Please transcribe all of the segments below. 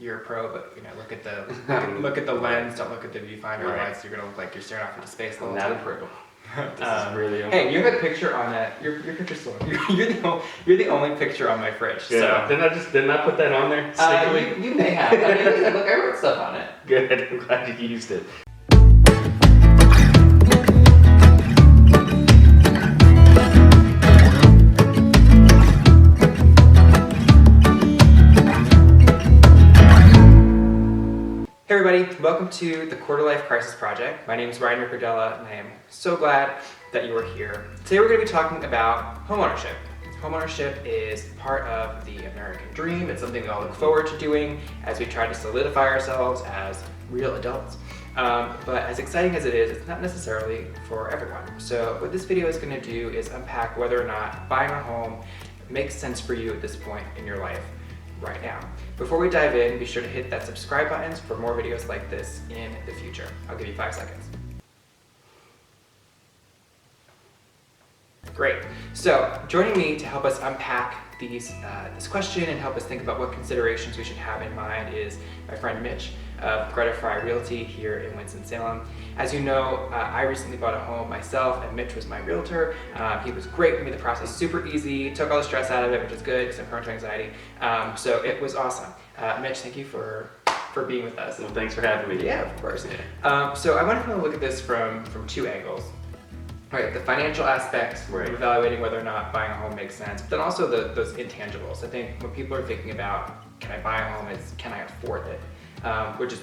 you're a pro, but look at the lens. Don't look at the viewfinder. Otherwise, you're gonna look like you're staring off into space the whole time. Not a pro. This is really hey, you have a picture on that. Your picture's still. You're the only picture on my fridge. Yeah. So. Didn't I put that on there? You may have. I mean, look, I wrote stuff on it. Good. I'm glad you used it. Hey everybody, welcome to the Quarter Life Crisis Project. My name is Ryan Ricardella and I am so glad that you are here. Today we're going to be talking about homeownership. Homeownership is part of the American dream. It's something we all look forward to doing as we try to solidify ourselves as real adults. But as exciting as it is, it's not necessarily for everyone. So what this video is going to do is unpack whether or not buying a home makes sense for you at this point in your life right now. Before we dive in, be sure to hit that subscribe button for more videos like this in the future. I'll give you 5 seconds. Great. So joining me to help us unpack this question and help us think about what considerations we should have in mind is my friend Mitch of Realtor Frye Realty here in Winston-Salem. As you know, I recently bought a home myself and Mitch was my realtor. He was great, made the process super easy, took all the stress out of it, which is good because I'm prone to anxiety. So it was awesome. Mitch, thank you for being with us. Well, thanks for having me. Yeah, of course. So I want to look at this from 2 angles. Right, the financial aspects, of evaluating whether or not buying a home makes sense, but then also those intangibles. I think when people are thinking about, can I buy a home, it's can I afford it, which is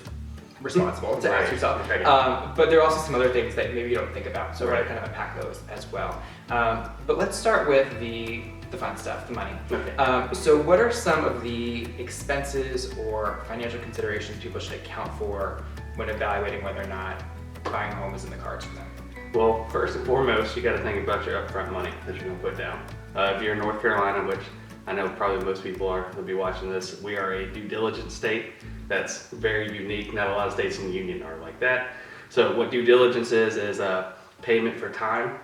responsible to ask yourself. But there are also some other things that maybe you don't think about, so we're going to kind of unpack those as well. But let's start with the fun stuff, the money. Okay. So what are some of the expenses or financial considerations people should account for when evaluating whether or not buying a home is in the cards for them? Well, first and foremost, you got to think about your upfront money that you're going to put down. If you're in North Carolina, which I know probably most people will be watching this, we are a due diligence state. That's very unique. Not a lot of states in the union are like that. So what due diligence is a payment for time.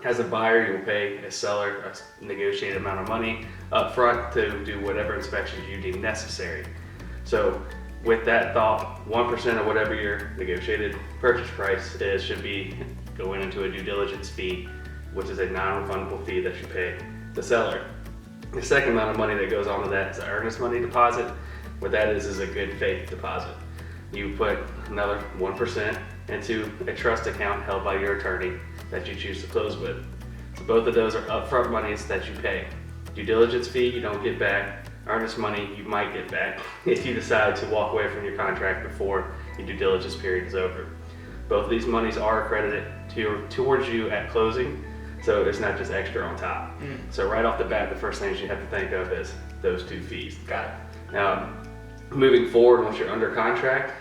As a buyer, you will pay a seller a negotiated amount of money up front to do whatever inspections you deem necessary. So with that thought, 1% of whatever your negotiated purchase price is should be going into a due diligence fee, which is a non-refundable fee that you pay the seller. The second amount of money that goes onto that is the earnest money deposit. What that is a good faith deposit. You put another 1% into a trust account held by your attorney that you choose to close with. So both of those are upfront monies that you pay. Due diligence fee you don't get back. Earnest money you might get back if you decide to walk away from your contract before your due diligence period is over. Both of these monies are accredited towards you at closing, so it's not just extra on top. So right off the bat, the first things you have to think of is those 2 fees. Got it. Now, moving forward, once you're under contract,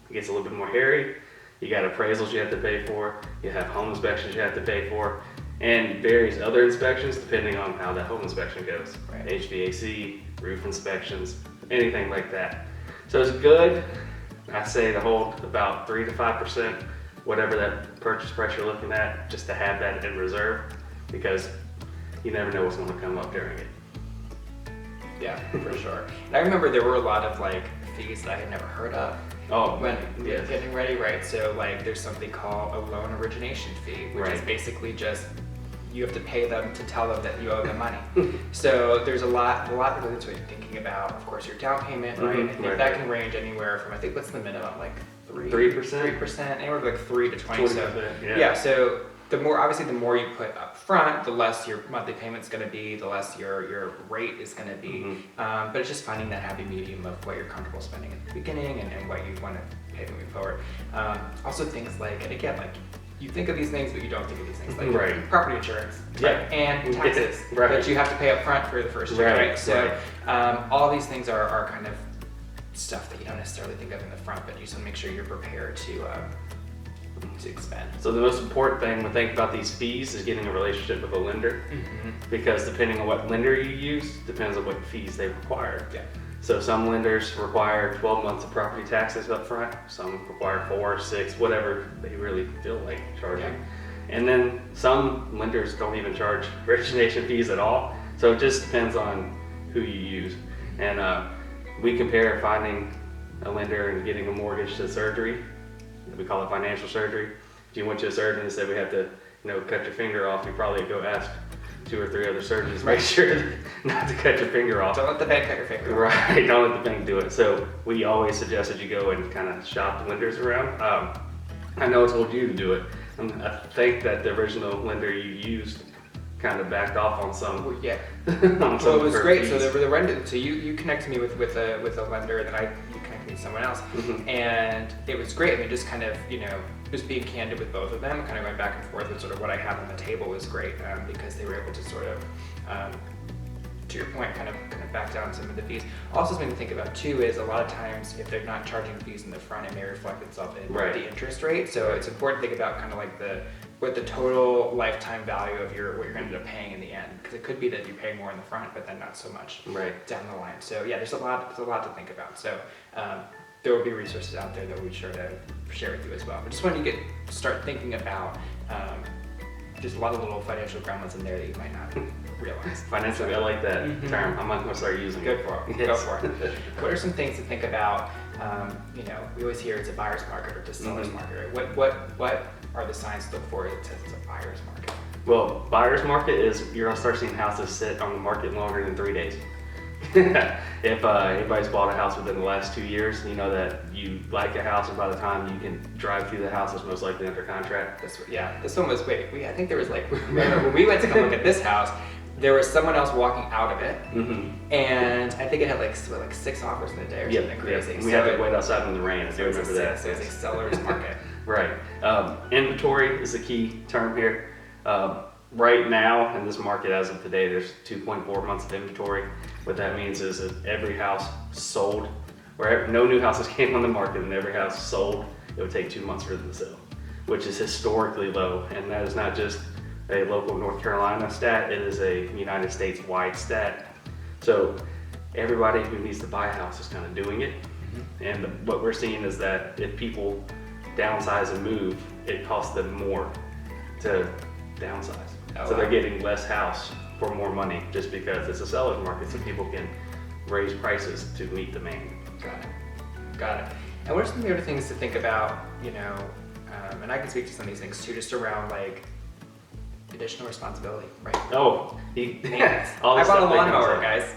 it gets a little bit more hairy. You got appraisals you have to pay for, you have home inspections you have to pay for, and various other inspections depending on how that home inspection goes. HVAC, roof inspections, anything like that. So it's good, I say, to hold about 3 to 5%, whatever that purchase price you're looking at, just to have that in reserve, because you never know what's going to come up during it. Yeah, for sure. And I remember there were a lot of fees that I had never heard of. When getting ready, right? So there's something called a loan origination fee, which is basically just you have to pay them to tell them that you owe them money. So there's a lot that goes into it. Thinking about, of course, your down payment, right? I think that can range anywhere from, I think, what's the minimum? 3%, anywhere from 3 to 20. So the more you put up front, the less your monthly payment's going to be, the less your rate is going to be. But it's just finding that happy medium of what you're comfortable spending at the beginning and what you want to pay moving forward. Also things and again, you think of these things, but you don't think of these things, property insurance, and taxes that you have to pay up front for the first year, right? So all these things are kind of stuff that you don't necessarily think of in the front, but you just want to make sure you're prepared to expend. So the most important thing when thinking about these fees is getting a relationship with a lender, because depending on what lender you use, depends on what fees they require. So some lenders require 12 months of property taxes up front, some require 4, 6, whatever they really feel like charging. And then some lenders don't even charge origination fees at all. So it just depends on who you use. And we compare finding a lender and getting a mortgage to surgery. We call it financial surgery. If you went to a surgeon and said we have to, cut your finger off, you probably go ask 2 or 3 other surgeons, make sure not to cut your finger off. Don't let the bank cut your finger off. Right, don't let the bank do it. So we always suggest that you go and kind of shop lenders around. I know I told you to do it. I think that the original lender you used kind of backed off on some. Yeah. On So it was great. So the render. So you connected me with a lender, and then you connected me to someone else, and it was great. I mean, just kind of just being candid with both of them, kind of going back and forth with sort of what I have on the table was great because they were able to sort of. To your point, kind of back down some of the fees. Also, something to think about too is a lot of times if they're not charging fees in the front, it may reflect itself in the interest rate. So it's important to think about kind of like what the total lifetime value of what you're going to end up paying in the end, because it could be that you're paying more in the front, but then not so much down the line. So yeah, there's a lot to think about. So there will be resources out there that we'll be sure to share with you as well. But just when you start thinking about there's a lot of little financial gremlins in there that you might not realize. Financially, I like that term. I'm going to start using it. Yes. Go for it. What are some things to think about? We always hear it's a buyer's market or it's a seller's market. Right? What are the signs to look for that says it's a buyer's market? Well, buyer's market is you're going to start seeing houses sit on the market longer than 3 days. If anybody's bought a house within the last 2 years, you know that you like a house, and by the time you can drive through the house, it's most likely under contract. This one was, I think there was remember when we went to come look at this house, there was someone else walking out of it, and I think it had like 6 offers in a day or something crazy. Yep. We had to wait outside in the rain. I remember that. So it's a seller's market. Right. Inventory is the key term here. Right now in this market as of today, there's 2.4 months of inventory. What that means is that every house sold, or no new houses came on the market and every house sold, it would take 2 months for them to sell, which is historically low. And that is not just a local North Carolina stat, it is a United States wide stat. So everybody who needs to buy a house is kind of doing it. And what we're seeing is that if people downsize and move, it costs them more to downsize. So they're getting less house for more money just because it's a seller's market, so people can raise prices to meet demand. Got it. And what are some of the other things to think about, and I can speak to some of these things too, just around like additional responsibility, right? Oh, maintenance. I bought a lawnmower, guys.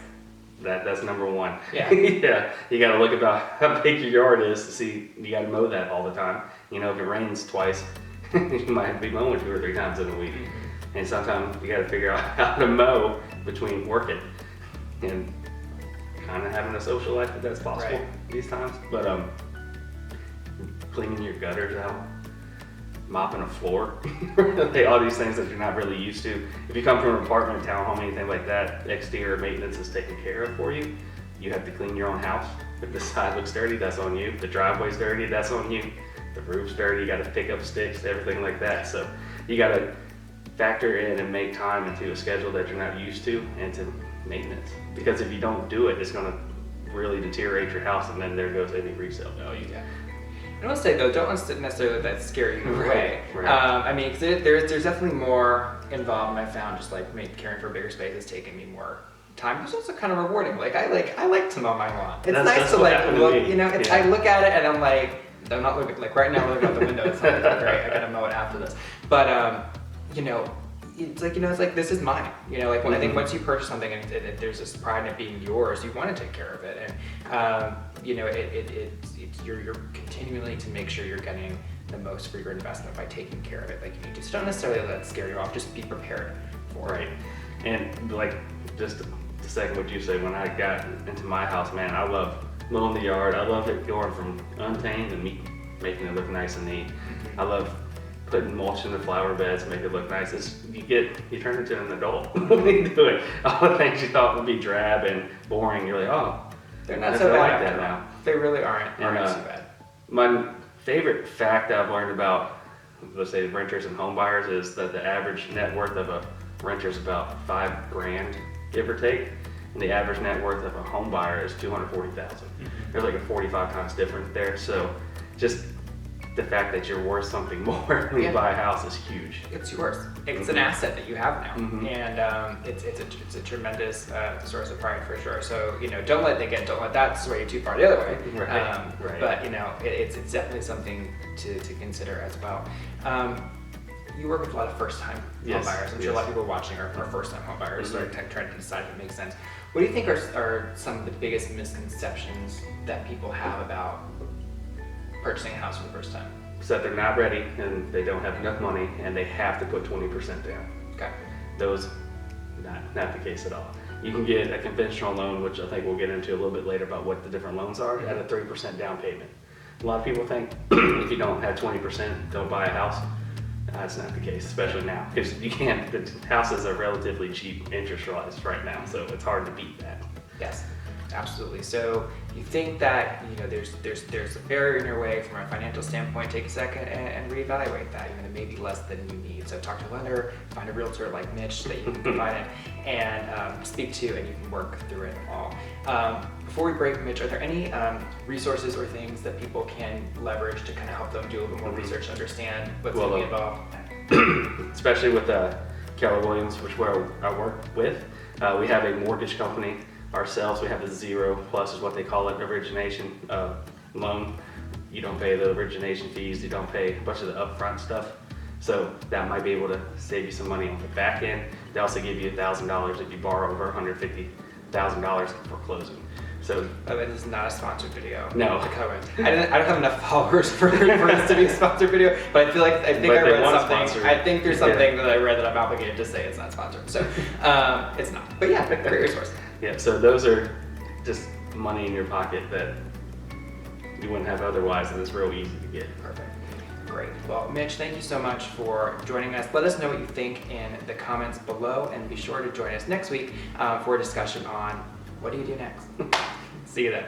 That's number one. Yeah. Yeah. You got to look about how big your yard is to see. You got to mow that all the time. If it rains twice, you might be mowing 2 or 3 times in a week. And sometimes you got to figure out how to mow between working and kind of having a social life if that's possible these times. But cleaning your gutters out, mopping a floor, all these things that you're not really used to. If you come from an apartment, townhome, anything like that, exterior maintenance is taken care of for you. You have to clean your own house. If the side looks dirty, that's on you. The driveway's dirty, that's on you. The roof's dirty, you got to pick up sticks, everything like that. So you got to factor in and make time into a schedule that you're not used to into maintenance. Because if you don't do it, it's going to really deteriorate your house, and then there goes any resale value. I will say though, don't necessarily let that scare you away. Right. I mean, cause there's definitely more involved, and I found just like caring for a bigger space is taking me more time. It's also kind of rewarding. Like I like to mow my lawn. It's nice to like look, I look at it and I'm like, I'm not looking, like right now I'm looking out the window, it's not looking great, I gotta mow it after this. But it's like this is mine. When I think once you purchase something and there's this pride in it being yours, you want to take care of it, and you're continually to make sure you're getting the most for your investment by taking care of it like you need to. So don't necessarily let it scare you off. Just be prepared for it. And like just to second what you say, when I got into my house, man, I love mowing the yard. I love it going from untamed and making it look nice and neat. I love putting mulch in the flower beds, make it look nice. You turn into an adult when you do it. All the things you thought would be drab and boring, you're like, oh, they're not so bad like that now. They really aren't too bad. My favorite fact I've learned about, let's say, renters and home buyers is that the average net worth of a renter is about $5,000, give or take, and the average net worth of a home buyer is $240,000. There's like a 45 times difference there. So just the fact that you're worth something more when you buy a house is huge. It's yours. It's an asset that you have now, and it's a tremendous source of pride for sure. So don't let that sway you too far the other way. Right. But it's definitely something to consider as well. You work with a lot of first-time home buyers. I'm sure a lot of people watching are first-time home buyers, so trying to decide if it makes sense. What do you think are some of the biggest misconceptions that people have about purchasing a house for the first time? So that they're not ready and they don't have enough money and they have to put 20% down. Okay. Those, not the case at all. You can get a conventional loan, which I think we'll get into a little bit later about what the different loans are, at a 3% down payment. A lot of people think if you don't have 20%, don't buy a house. That's not the case, especially now, because you can't. The houses are relatively cheap interest-wise right now, so it's hard to beat that. Yes, absolutely. So you think that there's a barrier in your way from a financial standpoint? Take a second and reevaluate that. It may be less than you need. So talk to a lender, find a realtor like Mitch that you can provide it and speak to, and you can work through it all. Before we break, Mitch, are there any resources or things that people can leverage to kind of help them do a little bit more research to understand what's going to be involved? Especially with Keller Williams, which I work with, we have a mortgage company ourselves. We have a 0+ is what they call it, origination loan. You don't pay the origination fees, you don't pay a bunch of the upfront stuff. So that might be able to save you some money on the back end. They also give you $1,000 if you borrow over $150,000 for closing. So this is not a sponsored video. No. I don't have enough followers for this to be a sponsored video, but I think I read something. I think there's something that I read that I'm obligated to say it's not sponsored. So it's not. But yeah, great resource. Yeah, so those are just money in your pocket that you wouldn't have otherwise, and it's real easy to get. Perfect. Great. Well, Mitch, thank you so much for joining us. Let us know what you think in the comments below, and be sure to join us next week for a discussion on what do you do next. See you then.